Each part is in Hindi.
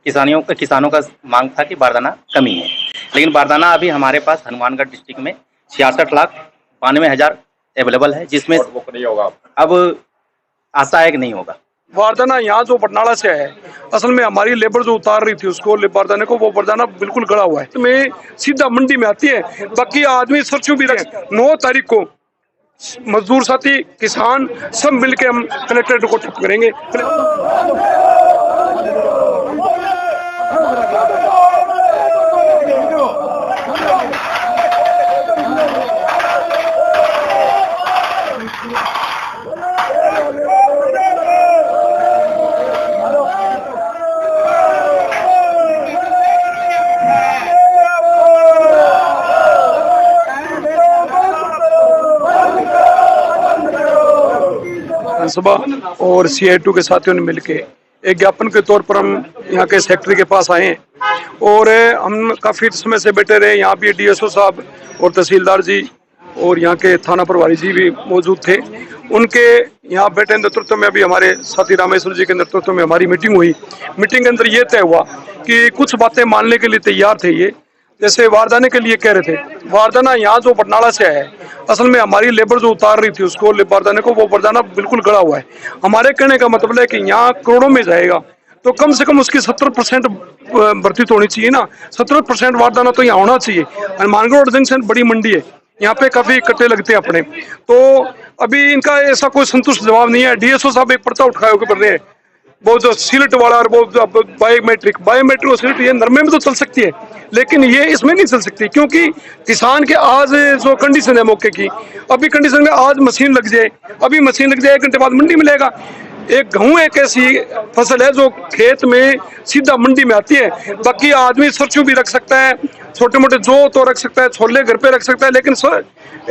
किसानों का मांग था कि बारदाना कमी है, लेकिन बारदाना अभी हमारे पास हनुमानगढ़ डिस्ट्रिक्ट में 66,92,000 अवेलेबल है, जिसमें नहीं होगा। अब आशा है कि नहीं होगा। बारदाना यहाँ जो बरनाला से है, असल में हमारी लेबर जो उतार रही थी उसको बारदाने को, वो बारदाना बिल्कुल गड़ा हुआ है, इसमें सीधा मंडी में आती है। बाकी आदमी सरसों भी रख 9 तारीख को मजदूर साथी किसान सब मिलके हम कलेक्ट्रेट को ठप करेंगे। विधानसभा और CI2 के साथियों ने मिलके एक ज्ञापन के तौर पर हम यहाँ के सेक्रेटरी के पास आए हैं और हम काफी समय से बैठे रहे। यहाँ भी DSO साहब और तहसीलदार जी और यहाँ के थाना प्रभारी जी भी मौजूद थे। उनके यहाँ बैठे नेतृत्व में अभी हमारे साथी रामेश्वर जी के नेतृत्व में हमारी मीटिंग हुई। मीटिंग के अंदर ये तय हुआ कि कुछ बातें मानने के लिए तैयार थे। ये जैसे बारदाने के लिए कह रहे थे, बारदाना यहाँ जो बरनाला से है, असल में हमारी लेबर जो उतार रही थी उसको बारदाने को, वो बारदाना बिल्कुल गड़ा हुआ है। हमारे कहने का मतलब है कि यहाँ करोड़ों में जाएगा तो कम से कम उसकी 70% भर्ती तो होनी चाहिए ना। 70% बारदाना तो यहाँ होना चाहिए। हनुमानगढ़ जंक्शन बड़ी मंडी है, यहाँ पे काफी कट्टे लगते हैं अपने। तो अभी इनका ऐसा कोई संतुष्ट जवाब नहीं है। DSO साहब एक पर्चा उठाए होकर कर रहे हैं, वो जो सिलट वाला और वो बायोमेट्रिक और सिलट, ये नरमे में तो चल सकती है लेकिन ये इसमें नहीं चल सकती, क्योंकि किसान के आज जो कंडीशन है मौके की, अभी कंडीशन में आज मशीन लग जाए, अभी मशीन लग जाए 1 घंटे बाद मंडी में लेगा। एक गेहूं एक ऐसी फसल है जो खेत में सीधा मंडी में आती है। बाकी आदमी सरसों भी रख सकता है, छोटे मोटे जो तो रख सकता है, छोले घर पे रख सकता है, लेकिन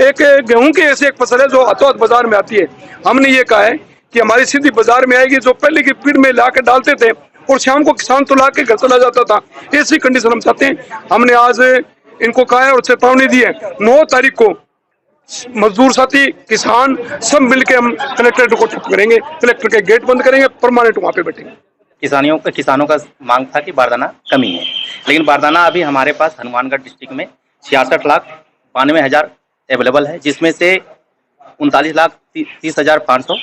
एक गेहूं की ऐसी एक फसल है जो हाथों हाथ बाजार में आती है। हमने ये कहा है कि हमारी सीधी बाजार में आएगी, जो पहले की पीढ़ में लाके डालते थे और शाम को किसान तो लाके घर चला जाता था, ऐसी कंडीशन हम चाहते हैं। हमने आज इनको कहा है और चेतावनी दी है, 9 तारीख को मजदूर साथी किसान सब मिलके हम कलेक्ट्रेट को ठप करेंगे, कलेक्टर के गेट बंद करेंगे, परमानेंट वहां पे बैठेंगे। किसानों का मांग था कि बारदाना कमी है, लेकिन बारदाना अभी हमारे पास हनुमानगढ़ डिस्ट्रिक्ट में 66,92,000 अवेलेबल है, जिसमें से 39,30,500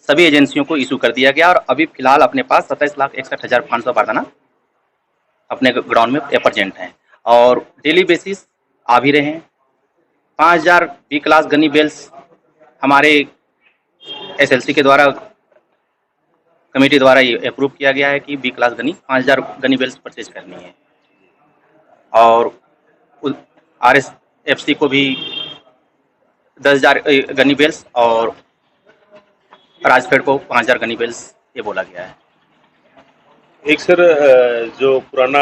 सभी एजेंसियों को इशू कर दिया गया और अभी फिलहाल अपने पास 27,61,500 बारदाना अपने ग्राउंड में प्रेजेंट हैं और डेली बेसिस आ भी रहे हैं। 5,000 B क्लास गनी बेल्स हमारे SLC के द्वारा, कमेटी द्वारा ये अप्रूव किया गया है कि B class gunny 5,000 gunny bales purchase करनी है और RSFC को भी 10,000 गनी बेल्स और राजफेड को 5,000 गनी बेल्स ये बोला गया है। एक सर, जो पुराना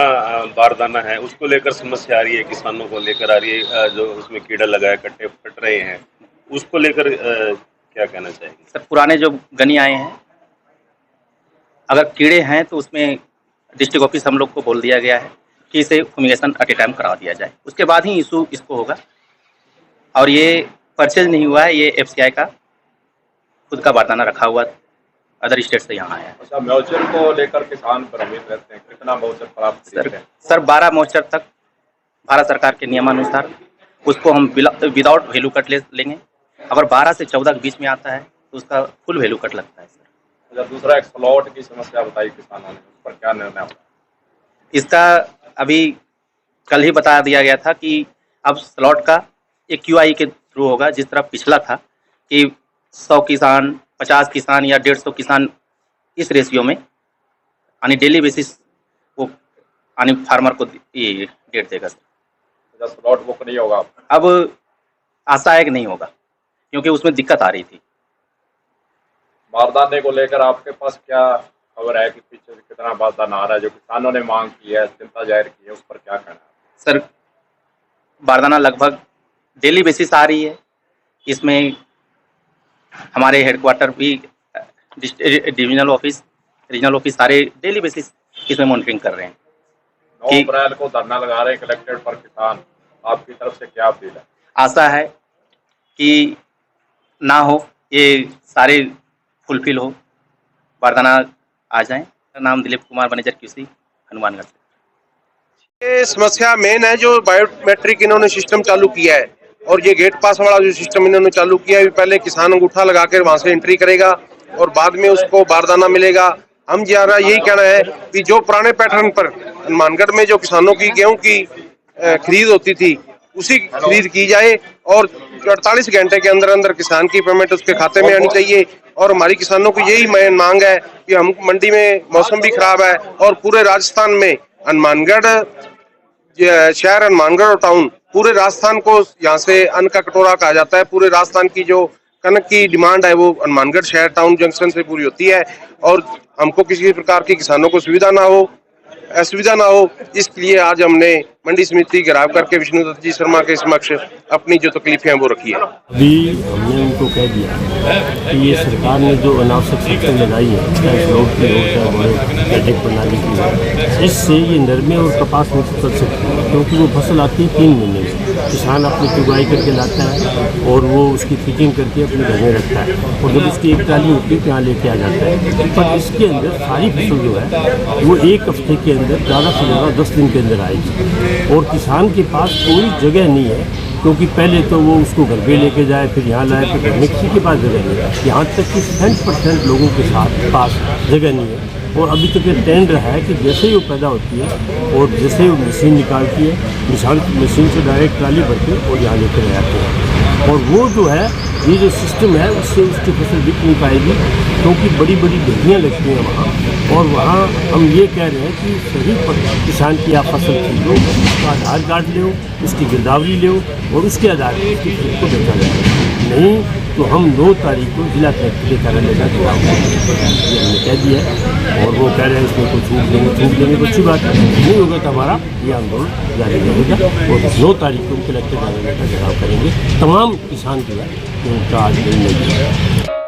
बारदाना है उसको लेकर समस्या आ रही है, किसानों को लेकर आ रही है, जो उसमें कीड़ा लगा है, कट्टे फट रहे हैं, उसको लेकर क्या कहना चाहेंगे? सर, पुराने जो गनी आए हैं, अगर कीड़े हैं तो उसमें डिस्ट्रिक्ट ऑफिस हम लोग को बोल दिया गया है कि इसे फुमिगेशन एट ए टाइम करा दिया जाए, उसके बाद ही इशू इसको होगा। और ये परचेज नहीं हुआ है, ये FCI का खुद का बारदाना रखा हुआ अदर स्टेट से यहाँ आया है। अच्छा, म्यूचर को लेकर किसान भ्रमित रहते हैं, कितना म्यूचर प्राप्त करते हैं? सर 12 म्यूचर तक भारत सरकार के नियमानुसार उसको हम विदाउट वैल्यू कट लेंगे। अगर 12 से 14 के बीच में आता है तो उसका फुल वैल्यू कट लगता है सर। अच्छा, दूसरा एक स्लॉट की समस्या बताई किसानों ने, उस पर क्या निर्णय हुआ? इसका अभी कल ही बता दिया गया था कि अब स्लॉट का एक QI के थ्रू होगा, जिस तरह पिछला था कि 100 किसान, 50 किसान या 150 किसान, इस रेशियो में यानी डेली बेसिस वो यानी फार्मर को ये डेट देगा सर। स्लॉट बुक नहीं होगा? अब आशा है कि नहीं होगा, क्योंकि उसमें दिक्कत आ रही थी। बारदाने को लेकर आपके पास क्या खबर है कि पीछे कितना बारदाना आ रहा है, जो किसानों ने मांग की है, चिंता जाहिर की है, उस पर क्या कहना है? सर, बारदाना लगभग डेली बेसिस आ रही है। इसमें हमारे हेडक्वार्टर भी, डिविजनल ऑफिस, रीजनल ऑफिस सारे डेली बेसिस इसमें मॉनिटरिंग कर रहे हैं। 9 अप्रैल को धरना लगा रहे हैं कलेक्ट्रेट पर किसान, आपकी तरफ से क्या अपील है? आशा है कि ना हो, ये सारे फुलफिल हो, बारदाना आ जाएं। मेरा नाम दिलीप कुमार मैनेजर QC हनुमानगढ़ से। ये समस्या मेन है जो बायोमेट्रिक इन्होंने सिस्टम चालू किया है और ये गेट पास वाला जो सिस्टम इन्होंने चालू किया है, पहले किसान अंगूठा लगा कर वहां से एंट्री करेगा और बाद में उसको बारदाना मिलेगा। हम जरा यही कहना है कि जो पुराने पैटर्न पर हनुमानगढ़ में जो किसानों की गेहूं की खरीद होती थी उसी खरीद की जाए और 48 घंटे के अंदर अंदर किसान की पेमेंट उसके खाते में आनी चाहिए। और हमारी किसानों की यही मांग है कि हम मंडी में मौसम भी खराब है और पूरे राजस्थान में हनुमानगढ़ शहर, हनुमानगढ़ और टाउन, पूरे राजस्थान को यहाँ से अन्न का कटोरा कहा जाता है। पूरे राजस्थान की जो कनक की डिमांड है वो हनुमानगढ़ शहर टाउन जंक्शन से पूरी होती है और हमको किसी प्रकार की किसानों को असुविधा ना हो, इसके लिए आज हमने मंडी समिति घेराव करके विष्णुदत्त जी शर्मा के समक्ष अपनी जो तकलीफें हैं वो रखी है। अभी हमने उनको कह दिया कि ये सरकार ने जो अनावश्यक सख्ती लगाई है, चाहे फ्लोट की हो चाहे हमारे पैडिक प्रणाली की हो, इससे ये नरमे और कपास में चल सकती है क्योंकि वो फसल आती है 3 महीने में। किसान अपनी चुगाई करके लाता है और वो उसकी फिटिंग करके अपने घर में रखता है और जब उसकी एक टाली होती है तो यहाँ लेके आ जाता है। पर इसके अंदर सारी फसल जो है वो 1 हफ्ते के अंदर ज़्यादा से ज़्यादा 10 दिन के अंदर आएगी और किसान के पास कोई जगह नहीं है क्योंकि पहले तो वो उसको घर पे लेके जाए, फिर यहाँ लाए, फिर घर में किसी के पास जगह नहीं है। यहाँ तक कि 60% लोगों के पास जगह नहीं है और अभी तक ये ट्रेंड रहा है कि जैसे ही वो पैदा होती है और जैसे ही वो मशीन निकालती है, मशीन से डायरेक्ट ट्राली भर के और यहाँ लेकर आते हैं। और वो जो है ये जो सिस्टम है उससे उसकी फसल बिक नहीं पाएगी क्योंकि बड़ी बड़ी ढेरियाँ लगती हैं वहाँ और वहाँ हम ये कह रहे हैं कि सही किसान की आप फसल खरीदो, उसका आधार कार्ड लो, उसकी गिरदावरी लो और उसके आधार पर उसकी फसल को बेचा जाए। नहीं तो हम 9 तारीख को जिला कलेक्टर के कार्यालय का चुनाव ये हमने कह दिया है और वो कह रहे हैं इसमें कोई छूट देंगे तो अच्छी बात है, नहीं होगा तो हमारा ये आंदोलन जारी रहेगा और 9 तारीख को कलेक्टर कार्यालय का चुनाव करेंगे। तमाम किसान जो है उनका आज दिन नहीं है।